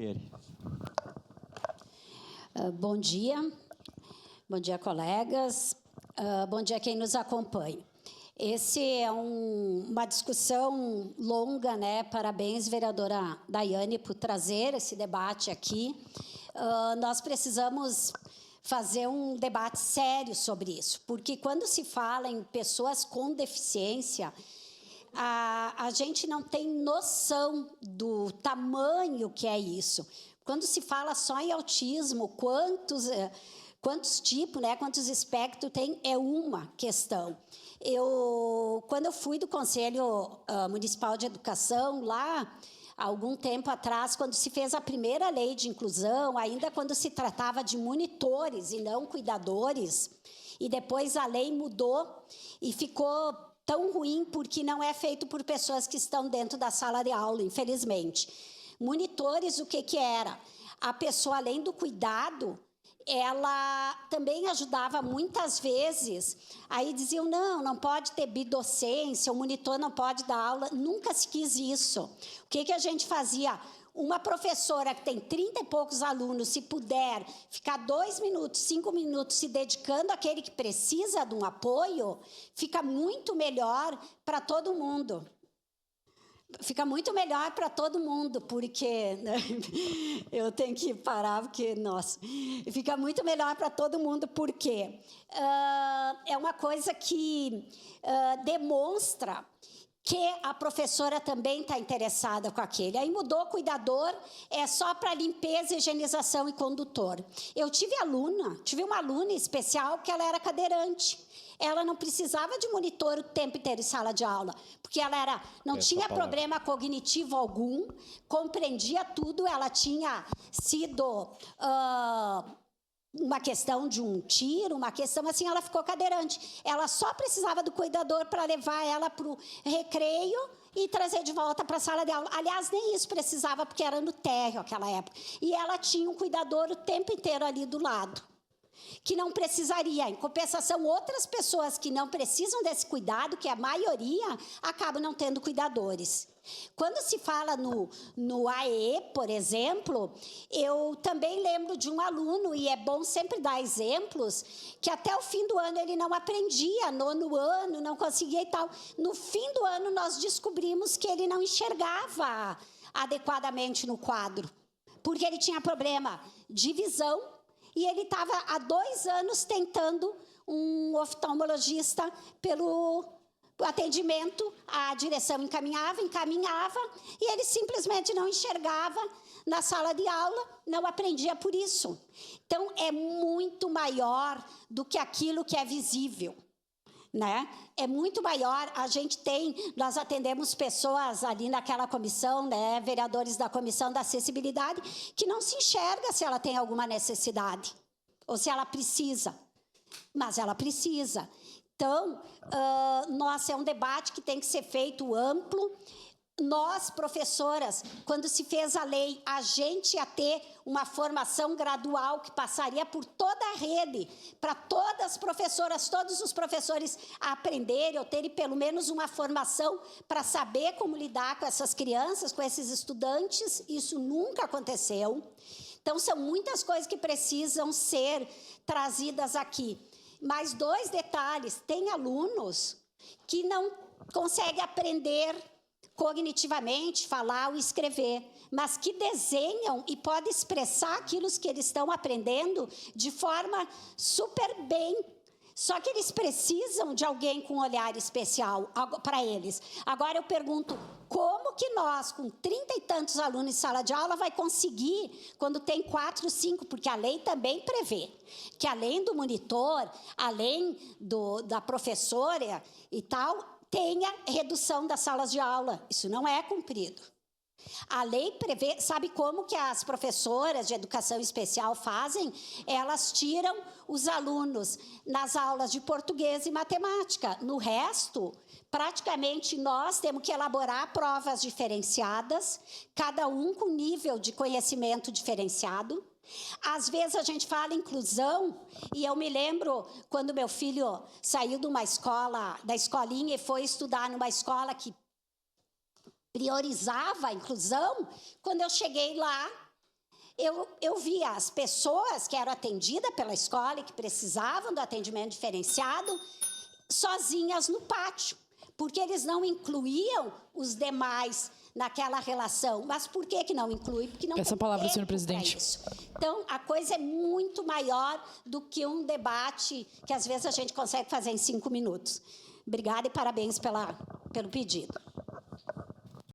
Teixeira. Bom dia, colegas, bom dia quem nos acompanha. Esse é uma discussão longa, né? Parabéns, vereadora Daiane, por trazer esse debate aqui. Nós precisamos fazer um debate sério sobre isso, porque quando se fala em pessoas com deficiência, a gente não tem noção do tamanho que é isso. Quando se fala só em autismo, quantos tipos, né, quantos espectros tem, é uma questão. Quando eu fui do Conselho Municipal de Educação, lá, há algum tempo atrás, quando se fez a primeira lei de inclusão, ainda quando se tratava de monitores e não cuidadores, e depois a lei mudou e ficou tão ruim porque não é feito por pessoas que estão dentro da sala de aula, infelizmente. Monitores, o que era? A pessoa, além do cuidado, ela também ajudava muitas vezes. Aí diziam, não pode ter bidocência, o monitor não pode dar aula. Nunca se quis isso. O que a gente fazia? Uma professora que tem 30 e poucos alunos, se puder ficar 2 minutos, 5 minutos se dedicando àquele que precisa de um apoio, fica muito melhor para todo mundo. Fica muito melhor para todo mundo, porque né, eu tenho que parar, porque, nossa, fica muito melhor para todo mundo, porque é uma coisa que demonstra que a professora também está interessada com aquele. Aí mudou cuidador, é só para limpeza, higienização e condutor. Eu tive uma aluna especial que ela era cadeirante. Ela não precisava de monitor o tempo inteiro em sala de aula, porque ela não tinha problema cognitivo algum, compreendia tudo, ela tinha sido uma questão de um tiro, uma questão assim, ela ficou cadeirante. Ela só precisava do cuidador para levar ela para o recreio e trazer de volta para a sala de aula. Aliás, nem isso precisava, porque era no térreo naquela época. E ela tinha um cuidador o tempo inteiro ali do lado, que não precisaria. Em compensação, outras pessoas que não precisam desse cuidado, que a maioria, acabam não tendo cuidadores. Quando se fala no AE, por exemplo, eu também lembro de um aluno, e é bom sempre dar exemplos, que até o fim do ano ele não aprendia, 9º ano, não conseguia e tal. No fim do ano, nós descobrimos que ele não enxergava adequadamente no quadro, porque ele tinha problema de visão, e ele estava há 2 anos tentando um oftalmologista pelo atendimento, a direção encaminhava, e ele simplesmente não enxergava na sala de aula, não aprendia por isso. Então, é muito maior do que aquilo que é visível, né? É muito maior. Nós atendemos pessoas ali naquela comissão, né, vereadores da comissão da acessibilidade, que não se enxerga se ela tem alguma necessidade, ou se ela precisa, mas ela precisa. Então, nossa, é um debate que tem que ser feito amplo. Nós, professoras, quando se fez a lei, a gente ia ter uma formação gradual que passaria por toda a rede, para todas as professoras, todos os professores aprenderem ou terem pelo menos uma formação para saber como lidar com essas crianças, com esses estudantes. Isso nunca aconteceu. Então, são muitas coisas que precisam ser trazidas aqui. Mais 2 detalhes. Tem alunos que não conseguem aprender cognitivamente, falar ou escrever, mas que desenham e podem expressar aquilo que eles estão aprendendo de forma super bem. Só que eles precisam de alguém com um olhar especial para eles. Agora eu pergunto, como que nós, com 30 e tantos alunos em sala de aula, vai conseguir quando tem 4, 5? Porque a lei também prevê que, além do monitor, além da professora e tal, tenha redução das salas de aula. Isso não é cumprido. A lei prevê, sabe como que as professoras de educação especial fazem? Elas tiram os alunos nas aulas de português e matemática. No resto, praticamente nós temos que elaborar provas diferenciadas, cada um com nível de conhecimento diferenciado. Às vezes a gente fala inclusão, e eu me lembro quando meu filho saiu de uma escola, da escolinha, e foi estudar numa escola que priorizava a inclusão. Quando eu cheguei lá, eu via as pessoas que eram atendidas pela escola e que precisavam do atendimento diferenciado sozinhas no pátio, porque eles não incluíam os demais naquela relação. Mas por que não inclui? Porque não Essa tem palavra, tempo senhor presidente. para isso. Então, a coisa é muito maior do que um debate que, às vezes, a gente consegue fazer em 5 minutos. Obrigada e parabéns pelo pedido.